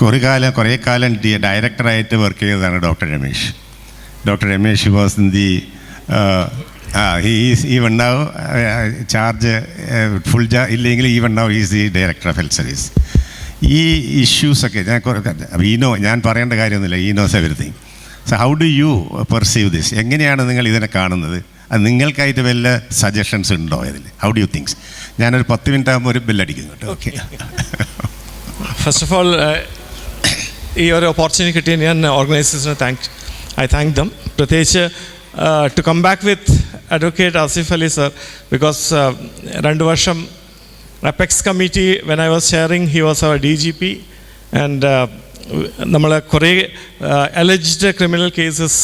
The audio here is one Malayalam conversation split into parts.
കുറേ കാലം ഡയറക്ടറായിട്ട് വർക്ക് ചെയ്തതാണ് doctor Ramesh. Doctor Ramesh was in the even now charge full ഇല്ലെങ്കിൽ even now is the director of health service. ഈ ഇഷ്യൂസൊക്കെ ഞാൻ പറയേണ്ട കാര്യമൊന്നുമില്ല, he knows everything. So how do you perceive this? എങ്ങനെയാണ് നിങ്ങൾ ഇതിനെ കാണുന്നത്? അത് നിങ്ങൾക്കായിട്ട് വല്ല സജഷൻസ് ഉണ്ടോ ഇതിൽ? How do U things? ഞാനൊരു 10 മിനിറ്റ് ആകുമ്പോൾ ഒരു ബില്ലടിക്കുന്നു കേട്ടോ. ഓക്കെ, ഫസ്റ്റ് ഓഫ് ഓൾ ഈ ഒരു ഓപ്പർച്യൂണിറ്റി കിട്ടിയ ഞാൻ ഓർഗനൈസേഴ്സിനെ ഐ താങ്ക് ദം. പ്രത്യേകിച്ച് to come back with advocate Asif Ali sir, because 2 വർഷം apex committee when I was chairing he was our DGP and നമ്മൾ കുറേ alleged criminal cases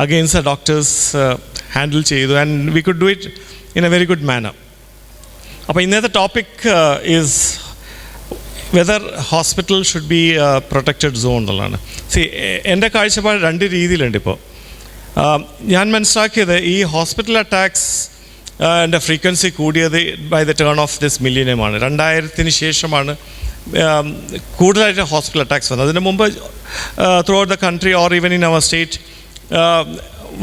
against the doctors handle ചെയ്തു and we could do it in a very good manner. അപ്പോൾ ഇന്നത്തെ topic is whether hospital should be protected zone എന്നുള്ളതാണ്. എൻ്റെ കാഴ്ചപ്പാട് 2 രീതിയിലുണ്ട്. ഇപ്പോൾ ഞാൻ മനസ്സിലാക്കിയത് ഈ ഹോസ്പിറ്റൽ അറ്റാക്സ് എൻ്റെ ഫ്രീക്വൻസി കൂടിയത് by the turn of this മില്ലേനിയമാണ്. 2000-ന് ശേഷമാണ് കൂടുതലായിട്ട് ഹോസ്പിറ്റൽ അറ്റാക്സ് വന്നത്. അതിന് മുമ്പ് throughout the country or even in our state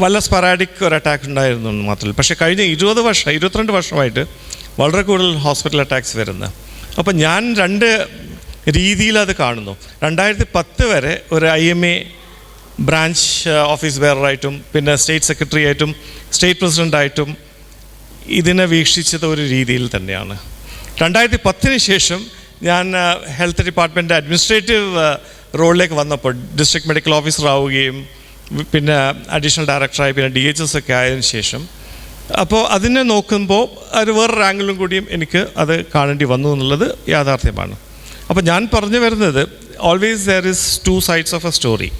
വല്ല സ്പൊറാഡിക് ഒരു അറ്റാക്ക് ഉണ്ടായിരുന്നു മാത്രമല്ല. പക്ഷേ കഴിഞ്ഞ 22 വർഷമായിട്ട് വളരെ കൂടുതൽ ഹോസ്പിറ്റൽ അറ്റാക്സ് വരുന്നത്. അപ്പോൾ ഞാൻ 2 രീതിയിൽ അത് കാണുന്നു. 2010 വരെ ഒരു IMA ബ്രാഞ്ച് ഓഫീസ് ബെയറായിട്ടും പിന്നെ സ്റ്റേറ്റ് സെക്രട്ടറി ആയിട്ടും സ്റ്റേറ്റ് പ്രസിഡൻ്റായിട്ടും ഇതിനെ വീക്ഷിച്ചത് ഒരു രീതിയിൽ തന്നെയാണ്. 2010-ന് ശേഷം ഞാൻ ഹെൽത്ത് ഡിപ്പാർട്ട്മെൻറ്റ് അഡ്മിനിസ്ട്രേറ്റീവ് റോളിലേക്ക് വന്നപ്പോൾ ഡിസ്ട്രിക്ട് മെഡിക്കൽ ഓഫീസർ ആവുകയും പിന്നെ അഡീഷണൽ ഡയറക്ടറായി പിന്നെ DHS ഒക്കെ ആയതിനു ശേഷം അപ്പോൾ അതിനെ നോക്കുമ്പോൾ ഒരു വേറൊരു ആംഗിളും കൂടിയും എനിക്ക് അത് കാണേണ്ടി വന്നു എന്നുള്ളത് യാഥാർത്ഥ്യമാണ്. അപ്പോൾ ഞാൻ പറഞ്ഞു വരുന്നത് always there is 2 sides of A story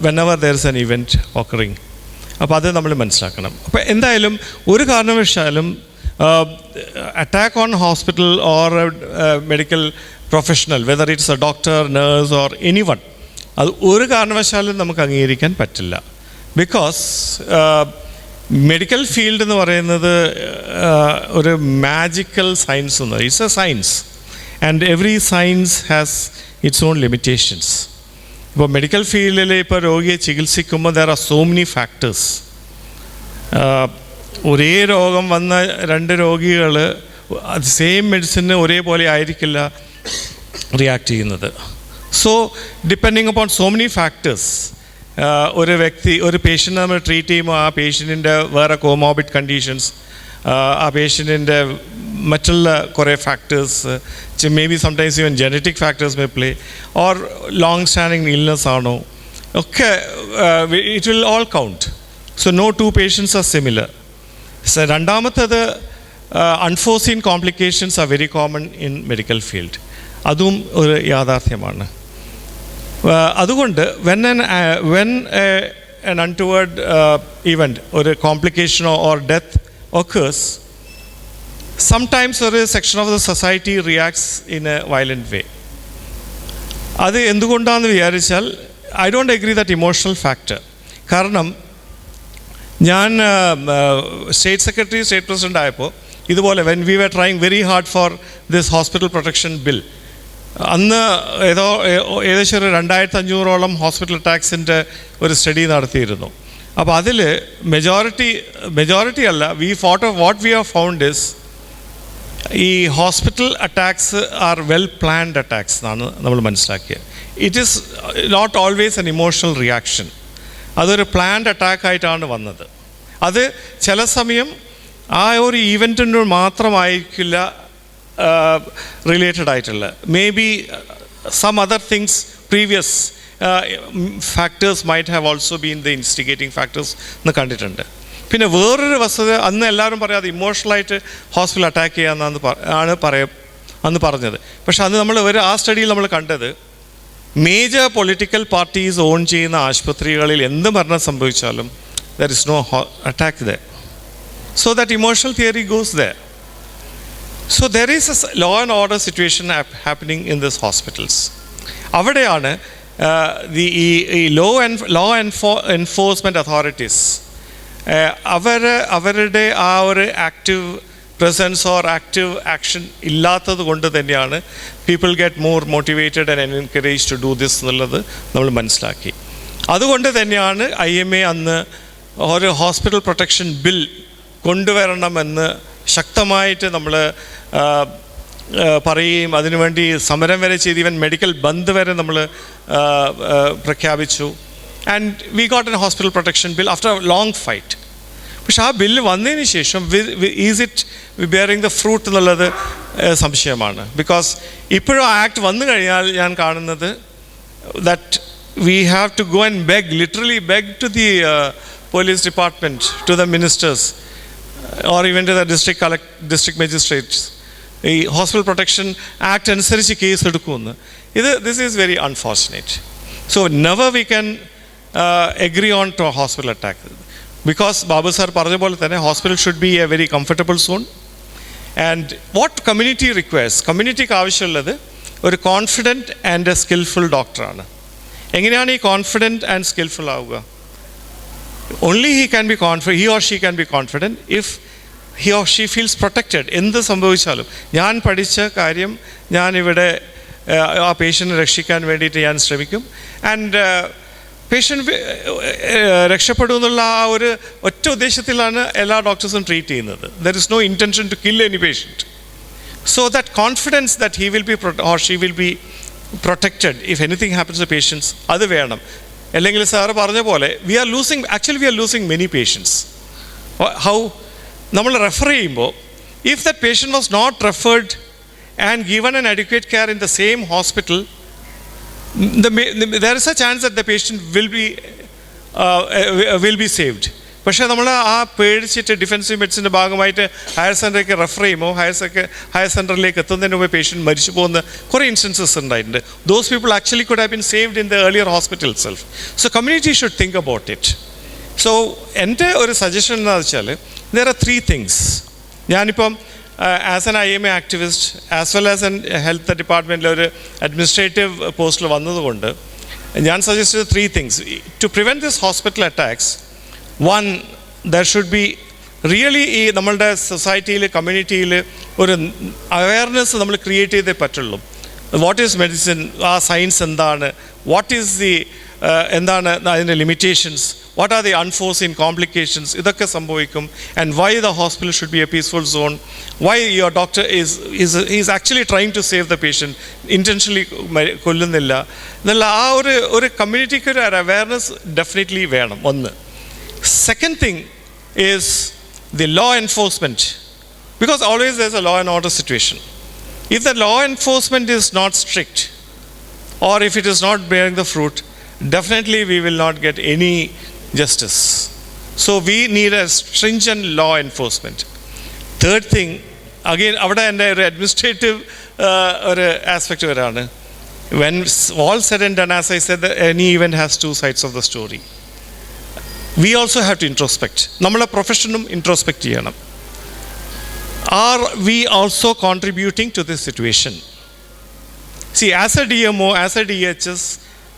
when ever there is an event occurring. അപ്പോൾ അത് നമ്മൾ മനസ്സിലാക്കണം. അപ്പോൾ എന്തായാലും ഒരു കാരണവശാലും attack on hospital or medical professional whether it's A doctor, nurse or anyone, അത് ഒരു കാരണവശാലും നമുക്ക് അംഗീകരിക്കാൻ പറ്റില്ല. ബിക്കോസ് മെഡിക്കൽ ഫീൽഡ് എന്ന് പറയുന്നത് ഒരു മാജിക്കൽ സയൻസ് എന്ന് പറയും. It's a science and every science has its own limitations. ഇപ്പോൾ മെഡിക്കൽ ഫീൽഡിൽ ഇപ്പോൾ രോഗിയെ ചികിത്സിക്കുമ്പോൾ there are so many factors. ഒരേ രോഗം വന്ന 2 രോഗികൾ സെയിം മെഡിസിന് ഒരേപോലെ ആയിരിക്കില്ല റിയാക്ട് ചെയ്യുന്നത്. So depending upon so many factors ഒരു പേഷ്യൻ്റ് നമ്മൾ ട്രീറ്റ് ചെയ്യുമ്പോൾ ആ പേഷ്യൻറ്റിൻ്റെ വേറെ കോമോബിഡ് കണ്ടീഷൻസ്, ആ പേഷ്യൻറ്റിൻ്റെ മറ്റുള്ള കുറേ factors, may be sometimes even genetic factors may play or long standing illness ആണോ ഒക്കെ it will all count. So no 2 patients are similar. രണ്ടാമത്തേത് unforeseen complications are very common in medical field. അതും ഒരു യാഥാർത്ഥ്യമാണ്. അതുകൊണ്ട് വെൻ an untoward event ഒരു കോംപ്ലിക്കേഷനോ ഓർ ഡെത്ത് occurs, sometimes ഒരു section of the society reacts in a violent way. അത് എന്തുകൊണ്ടാണെന്ന് വിചാരിച്ചാൽ I don't agree that emotional factor. കാരണം ഞാൻ സ്റ്റേറ്റ് സെക്രട്ടറി സ്റ്റേറ്റ് പ്രസിഡൻ്റ് ആയപ്പോൾ ഇതുപോലെ when we were trying very hard for this hospital protection bill, അന്ന് ഏകദേശം ഒരു 2500ഓളം ഹോസ്പിറ്റൽ അറ്റാക്സിൻ്റെ ഒരു സ്റ്റഡി നടത്തിയിരുന്നു. അപ്പോൾ അതിൽ മെജോറിറ്റി അല്ല, what we have found is ഈ hospital attacks are well planned attacks എന്നാണ് നമ്മൾ മനസ്സിലാക്കിയത്. It is not always an emotional reaction. അതൊരു പ്ലാൻഡ് അറ്റാക്കായിട്ടാണ് വന്നത്. അത് ചില സമയം ആ ഒരു ഈവൻറ്റിനോട് മാത്രമായിരിക്കില്ല റിലേറ്റഡ് ആയിട്ടുള്ള, may be some other things previous factors might have also been the instigating factors എന്ന് കണ്ടിട്ടുണ്ട്. പിന്നെ വേറൊരു വസ്തുത, അന്ന് എല്ലാവരും പറയാതെ ഇമോഷണലായിട്ട് ഹോസ്പിറ്റൽ അറ്റാക്ക് ചെയ്യാമെന്നാണ് അന്ന് പറഞ്ഞത്. പക്ഷെ അന്ന് നമ്മൾ ആ സ്റ്റഡിയിൽ നമ്മൾ കണ്ടത് മേജർ പൊളിറ്റിക്കൽ പാർട്ടീസ് ഓൺ ചെയ്യുന്ന ആശുപത്രികളിൽ എന്ത് മരണം സംഭവിച്ചാലും there is no attack there. So that emotional theory goes there. So there is a law and order situation happening in these hospitals. അവിടെയാണ് ഈ law enforcement authorities അവരുടെ ആ ഒരു active presence or active action ഇല്ലാത്തത് കൊണ്ട് തന്നെയാണ് people get more motivated and encouraged to do this എന്നുള്ളത് നമ്മൾ മനസ്സിലാക്കി. അതുകൊണ്ട് തന്നെയാണ് IMA അന്ന് ഒരു ഹോസ്പിറ്റൽ പ്രൊട്ടക്ഷൻ ബിൽ കൊണ്ടുവരണമെന്ന് ശക്തമായിട്ട് നമ്മൾ പറയുകയും അതിനുവേണ്ടി സമരം വരെ ചെയ്ത് ഈവൻ മെഡിക്കൽ ബന്ദ് വരെ നമ്മൾ പ്രഖ്യാപിച്ചു. And we got an hospital protection bill after A long fight. പക്ഷെ ആ ബില്ല് വന്നതിന് ശേഷം is it bearing the fruit എന്നുള്ളത് സംശയമാണ്. ബിക്കോസ് ഇപ്പോഴും ആ ആക്ട് വന്നു കഴിഞ്ഞാൽ ഞാൻ കാണുന്നത് that we have to go and beg, literally beg to the police department, to the ministers or even to the district magistrates ഈ ഹോസ്പിറ്റൽ പ്രൊട്ടക്ഷൻ ആക്ട് അനുസരിച്ച് കേസ് എടുക്കുമെന്ന്. This is very unfortunate. So never we can agree on to hospital attack. Because Babu sir പറഞ്ഞ പോലെ തന്നെ hospital should be a very comfortable zone. And what community requires, കമ്മ്യൂണിറ്റിക്ക് ആവശ്യമുള്ളത് ഒരു കോൺഫിഡൻറ്റ് ആൻഡ് എ സ്കിൽഫുൾ ഡോക്ടറാണ്. എങ്ങനെയാണ് ഈ കോൺഫിഡൻറ്റ് ആൻഡ് സ്കിൽഫുൾ ആവുക? Only he or she can be confident if he or she feels protected. എന്ത് സംഭവിച്ചാലും ഞാൻ പഠിച്ച കാര്യം ഞാനിവിടെ ആ പേഷ്യൻറ്റിനെ രക്ഷിക്കാൻ വേണ്ടിയിട്ട് ഞാൻ ശ്രമിക്കും. ആൻഡ് പേഷ്യൻ്റ് രക്ഷപ്പെടുമെന്നുള്ള ആ ഒരു ഒറ്റ ഉദ്ദേശത്തിലാണ് എല്ലാ ഡോക്ടേഴ്സും ട്രീറ്റ് ചെയ്യുന്നത്. There is no intention to kill any patient. So that confidence that he will be or she will be protected if anything happens to patients, അത് വേണം. അല്ലെങ്കിൽ സാറ് പറഞ്ഞ പോലെ we are losing many patients. How നമ്മൾ റെഫർ ചെയ്യുമ്പോൾ if that patient was not referred and given an advocate care in the same hospital, there is a chance that the patient will be saved. പക്ഷേ നമ്മൾ ആ പേടിച്ചിട്ട് ഡിഫെൻസീവ് മെഡിസിൻ്റെ ഭാഗമായിട്ട് ഹയർ സെൻ്ററിലേക്ക് റെഫർ ചെയ്യുമ്പോൾ ഹയർ സെൻ്ററിലേക്ക് എത്തുന്നതിന് മുമ്പ് പേഷ്യൻ്റ് മരിച്ചു പോകുന്ന കുറേ ഇൻസ്റ്റൻസസ് ഉണ്ടായിട്ടുണ്ട്. Those people actually could have been saved in the earlier hospital self. So community should think about it. So എൻ്റെ ഒരു സജഷൻ എന്താണെന്ന് വെച്ചാൽ there are 3 things. ഞാനിപ്പം as an IMA activist as well as an health ഡിപ്പാർട്ട്മെൻറ്റിൽ ഒരു അഡ്മിനിസ്ട്രേറ്റീവ് പോസ്റ്റിൽ വന്നതുകൊണ്ട് ഞാൻ suggest 3 things to prevent this hospital attacks. One, there should be really ഈ നമ്മളുടെ സൊസൈറ്റിയിൽ കമ്മ്യൂണിറ്റിയിൽ ഒരു അവയർനെസ് നമ്മൾ ക്രിയേറ്റ് ചെയ്തേ പറ്റുള്ളൂ. വാട്ട് ഈസ് മെഡിസിൻ, ആ സയൻസ് എന്താണ്, വാട്ട് ഈസ് ദി എന്താണ് അതിൻ്റെ limitations, what are the unforeseen complications, ഇതൊക്കെ സംഭവിക്കും. And why the hospital should be a peaceful zone, why your doctor is actually trying to save the patient, intentionally കൊല്ലുന്നില്ല എന്നുള്ള ആ ഒരു കമ്മ്യൂണിറ്റിക്ക് ഒരു അവയർനെസ് ഡെഫിനറ്റ്ലി വേണം. ഒന്ന്. Second thing is the law enforcement, because always there's a law and order situation. If the law enforcement is not strict, or if it is not bearing the fruit, definitely we will not get any justice. So we need a stringent law enforcement. Third thing, again avada ende oru administrative oru aspect varana. When all said and done, as I said, any event has two sides of the story. We also have to introspect. നമ്മളെ പ്രൊഫഷനും ഇൻട്രോസ്പെക്റ്റ് ചെയ്യണം. Are we also contributing to this situation? See, as a DMO, as a DHS,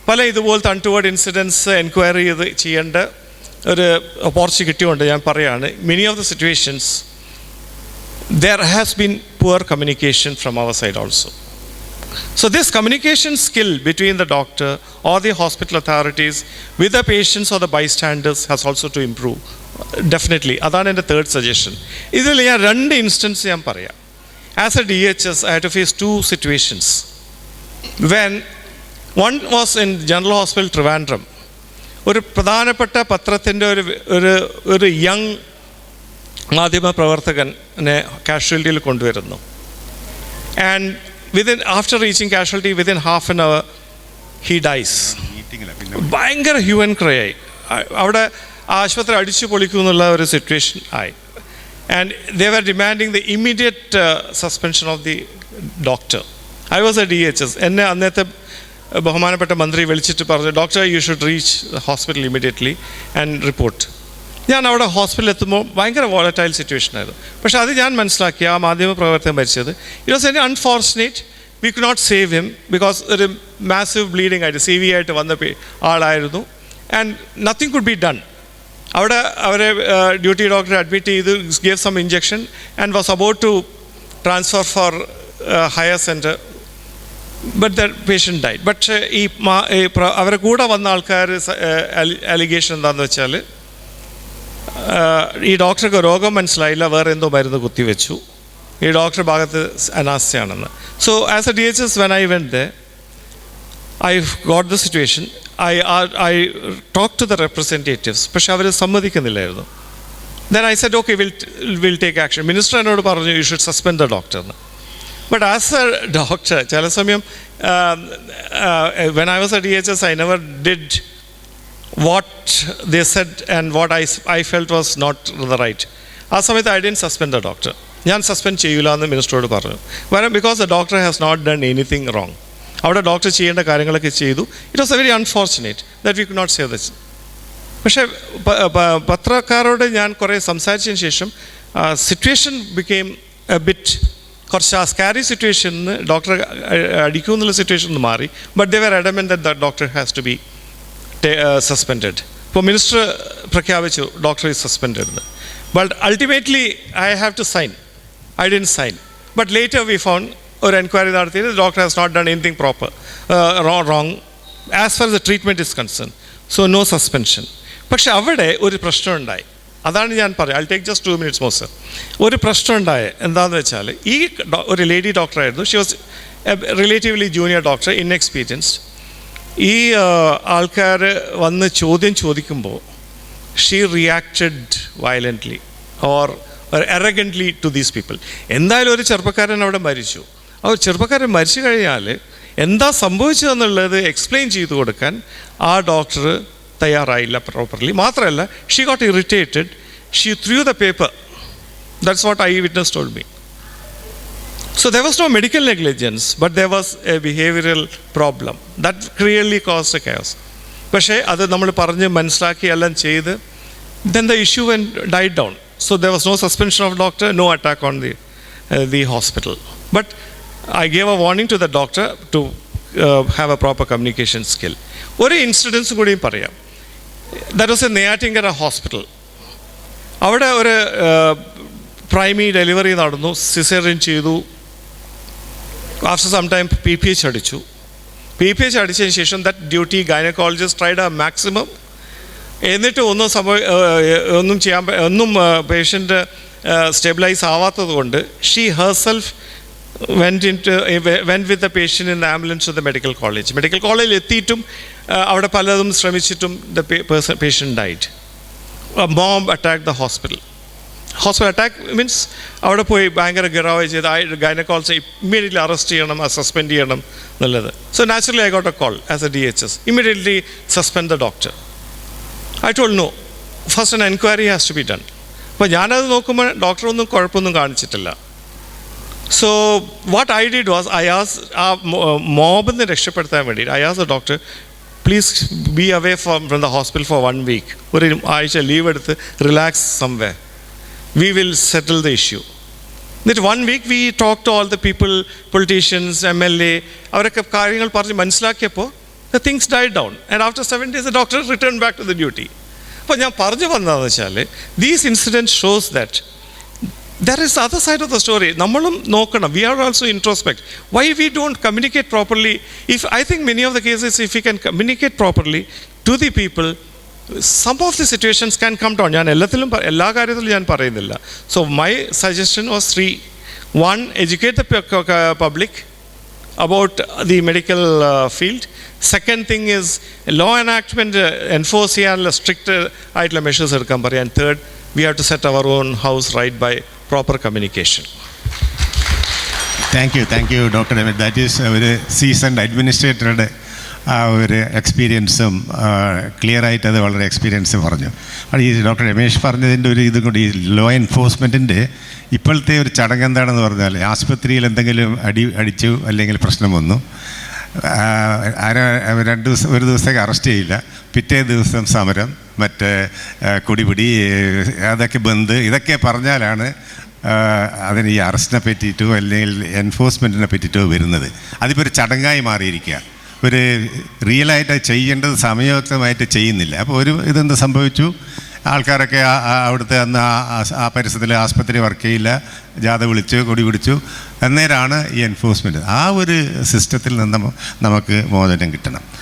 പല ഇതുപോലത്തെ അൺടുവേർഡ് ഇൻസിഡൻസ് എൻക്വയറി ചെയ്യേണ്ട ഒരു ഓപ്പർച്യൂണിറ്റി ഉണ്ട്. ഞാൻ പറയുകയാണ്, many of the situations there has been poor communication from our side also. So this communication skill between the doctor or the hospital authorities with the patients or the bystanders has also to improve. Definitely. That's my third suggestion. ഇതിൽ ഞാൻ രണ്ട് ഇൻസ്റ്റൻസ് ഞാൻ പറയാം. As a DHS, I had to face two situations. When one was in General Hospital Trivandrum, ഒരു പ്രധാനപ്പെട്ട പത്രത്തിൻ്റെ ഒരു യങ് മാധ്യമ പ്രവർത്തകനെ കാഷ്വാലിറ്റിയിൽ കൊണ്ടുവരുന്നു. And after reaching casualty, within half an hour, he dies. ഭയങ്കര ഹ്യൂമൻ ക്രൈ ആയി. അവിടെ ആശുപത്രി അടിച്ചു പൊളിക്കുമെന്നുള്ള ഒരു സിറ്റുവേഷൻ ആയി. And they were demanding the immediate suspension of the doctor. I was a DHS. എന്നെ അന്നത്തെ ബഹുമാനപ്പെട്ട മന്ത്രി വിളിച്ചിട്ട് പറഞ്ഞു, doctor you should reach hospital immediately and report. ഞാൻ അവിടെ ഹോസ്പിറ്റലിൽ എത്തുമ്പോൾ ഭയങ്കര വോളറ്റൈൽ സിറ്റുവേഷനായിരുന്നു. പക്ഷേ അത് ഞാൻ മനസ്സിലാക്കി, ആ മാധ്യമ പ്രവർത്തകൻ മരിച്ചത്, it was very unfortunate. We could not save him because ഒരു മാസീവ് ബ്ലീഡിങ് ആയിട്ട് CV ആയിട്ട് വന്ന ആളായിരുന്നു. And nothing could be done. അവിടെ അവരെ ഡ്യൂട്ടി ഡോക്ടറെ അഡ്മിറ്റ് ചെയ്ത് gave some injection and was about to transfer for higher centre, but the patient died. പക്ഷേ ഈ അവരെ കൂടെ വന്ന ആൾക്കാർ അലിഗേഷൻ എന്താണെന്ന് വെച്ചാൽ ഈ ഡോക്ടർക്ക് രോഗം മനസ്സിലായില്ല, വേറെ എന്തോ മരുന്ന് കുത്തിവെച്ചു, ഈ ഡോക്ടറുടെ ഭാഗത്ത് അനാസ്ഥയാണെന്ന്. So as a DHS when I went there, I got the situation. I talked to the representatives, പക്ഷെ അവർ സമ്മതിക്കുന്നില്ലായിരുന്നു. Then I said, okay, we'll take action. Minister എന്നോട് പറഞ്ഞു, you should suspend the doctor. But as a doctor, ചില സമയം when I was at DHS, I never did what they said and what I felt was not the right. ആ സമയത്ത് I didn't suspend the doctor. ഞാൻ സസ്പെൻഡ് ചെയ്യില്ല എന്ന് മിനിസ്റ്ററോട് പറഞ്ഞു. കാരണം because the doctor has not done anything wrong. അവിടെ ഡോക്ടർ ചെയ്യേണ്ട കാര്യങ്ങളൊക്കെ ചെയ്തു. It was a very unfortunate that we could not say this. പക്ഷേ പത്രക്കാരോട് ഞാൻ കുറേ സംസാരിച്ചതിന് ശേഷം സിറ്റുവേഷൻ ബിക്കെയിം എ ബിറ്റ്, കുറച്ച് ആ സ്കാരി സിറ്റുവേഷനിൽ ഡോക്ടറെ അടിക്കൂ എന്നുള്ള സിറ്റുവേഷൻ മാറി. But they were adamant that the doctor has to be suspended. ഇപ്പോൾ മിനിസ്റ്റർ പ്രഖ്യാപിച്ചു doctor is suspended. But ultimately I have to sign. I didn't sign. But later we found ഒരു എൻക്വയറി നടത്തിയത് doctor has not done anything proper wrong as far the treatment is concern. So no suspension. പക്ഷെ അവിടെ ഒരു പ്രശ്നമുണ്ടായി. അതാണ് ഞാൻ പറയാം. I take just 2 minutes more, sir. ഒരു പ്രശ്നമുണ്ടായ എന്താണെന്ന് വെച്ചാൽ ഈ ഒരു ലേഡി ഡോക്ടറായിരുന്നു. She was relatively junior doctor, inexperienced. ഈ ആൾക്കാർ വന്ന് ചോദ്യം ചോദിക്കുമ്പോൾ she reacted violently or arrogantly to these people. എന്തായാലും ഒരു ചെറുപ്പക്കാരൻ അവിടെ മരിച്ചു. ആ ചെറുപ്പക്കാരൻ മരിച്ചു കഴിഞ്ഞാൽ എന്താ സംഭവിച്ചതെന്നുള്ളത് എക്സ്പ്ലെയിൻ ചെയ്തു കൊടുക്കാൻ ആ ഡോക്ടർ തയ്യാറായില്ല പ്രോപ്പർലി. മാത്രമല്ല, she got irritated, she through the paper. That's what I witness told me. So there was no medical negligence, but there was a behavioral problem that clearly caused a chaos. പക്ഷേ അത് നമ്മൾ പറഞ്ഞ് മനസ്സിലാക്കി എല്ലാം ചെയ്ത് then the issue died down. So there was no suspension of doctor, no attack on the hospital. But I gave a warning to the doctor to have a proper communication skill. ഒരു ഇൻസിഡൻസ് കൂടിയും പറയാം. That was in Neyyattinkara hospital. അവിടെ ഒരു പ്രൈമറി ഡെലിവറി നടന്നു, സിസേറിയൻ ചെയ്തു. ആഫ്റ്റർ സം ടൈം PPH അടിച്ചു. PPH അടിച്ചതിന് ശേഷം that duty gynaecologist tried a maximum. എന്നിട്ട് ഒന്നും പേഷ്യൻ്റ് സ്റ്റെബിലൈസ് ആവാത്തത് കൊണ്ട് she herself went with the patient in the ambulance to the medical college. Medical കോളേജിൽ എത്തിയിട്ടും അവിടെ പലതും ശ്രമിച്ചിട്ടും the patient died. Mob attack the hospital. Attack means അവിടെ പോയി ഭയങ്കര ഗറാവ് ചെയ്ത് ഗൈനക്കോളജി ഇമ്മീഡിയറ്റ്ലി അറസ്റ്റ് ചെയ്യണം, സസ്പെൻഡ് ചെയ്യണം എന്നുള്ളത്. So naturally I got A call as a DHS, immediately suspend the doctor. I told no, first an enquiry has to be done. അപ്പോൾ ഞാനത് നോക്കുമ്പോൾ ഡോക്ടറൊന്നും കുഴപ്പമൊന്നും കാണിച്ചിട്ടില്ല. So what I did was I ആസ് ആ മോബിൽ നിന്ന് രക്ഷപ്പെടുത്താൻ വേണ്ടിയിട്ട് ഐ ആസ് the doctor please be away from the hospital for 1 week. ഒരു ആഴ്ച ലീവ് എടുത്ത് relax someway. We will settle the issue. എന്നിട്ട് 1 week we talk to all the people, politicians, MLA, അവരൊക്കെ കാര്യങ്ങൾ പറഞ്ഞ് മനസ്സിലാക്കിയപ്പോൾ the things died down, and after 7 days the doctor returned back to the duty. അപ്പോൾ ഞാൻ പറഞ്ഞു വന്നതെന്ന് വെച്ചാൽ these incidents shows that there is the other side of the story. നമ്മളും നോക്കണം. We are also introspect. Why we don't communicate properly? I think many of the cases, if we can communicate properly to the people, some of the situations can come down. ഞാൻ എല്ലാ കാര്യത്തിലും ഞാൻ പറയുന്നില്ല. So my suggestion was 3. 1, educate the public about the medical field. Second thing is law enactment, enforce ചെയ്യാനുള്ള സ്ട്രിക്റ്റ് ആയിട്ടുള്ള മെഷേഴ്സ് എടുക്കാൻ പറയാം. And third, we have to set our own house right by proper communication. Thank you, Dr. Ramesh. That is ഒരു സീസൺഡ് അഡ്മിനിസ്ട്രേറ്ററുടെ ആ ഒരു എക്സ്പീരിയൻസും ക്ലിയറായിട്ട് അത് വളരെ എക്സ്പീരിയൻസ് പറഞ്ഞു. ഈ ഡോക്ടർ രമേശ് പറഞ്ഞതിൻ്റെ ഒരു ഇതും കൂടി, ലോ എൻഫോഴ്സ്മെൻറ്റിൻ്റെ ഇപ്പോഴത്തെ ഒരു ചടങ്ങ് എന്താണെന്ന് പറഞ്ഞാൽ ആശുപത്രിയിൽ എന്തെങ്കിലും അടിച്ചു അല്ലെങ്കിൽ പ്രശ്നം വന്നു, ഒരു ദിവസത്തേക്ക് അറസ്റ്റ് ചെയ്യില്ല, പിറ്റേ ദിവസം സമരം, മറ്റേ കുടിപിടി, അതൊക്കെ ബന്ദ്, ഇതൊക്കെ പറഞ്ഞാലാണ് അതിന് ഈ അറസ്റ്റിനെ പറ്റിയിട്ടോ അല്ലെങ്കിൽ എൻഫോഴ്സ്മെൻറ്റിനെ പറ്റിയിട്ടോ വരുന്നത്. അതിപ്പോൾ ഒരു ചടങ്ങായി മാറിയിരിക്കുക. ഒരു റിയലായിട്ട് ചെയ്യേണ്ടത് സമയമായിട്ട് ചെയ്യുന്നില്ല. അപ്പോൾ ഇതെന്ത് സംഭവിച്ചു, ആൾക്കാരൊക്കെ അവിടുത്തെ അന്ന് ആ പരിസരത്തിൽ ആസ്പത്രി വർക്ക് ചെയ്യില്ല, ജാഥ വിളിച്ചു, കൊടി പിടിച്ചു. അന്നേരമാണ് ഈ എൻഫോഴ്സ്മെൻറ്റ്. ആ ഒരു സിസ്റ്റത്തിൽ നിന്ന് നമുക്ക് മോചനം കിട്ടണം.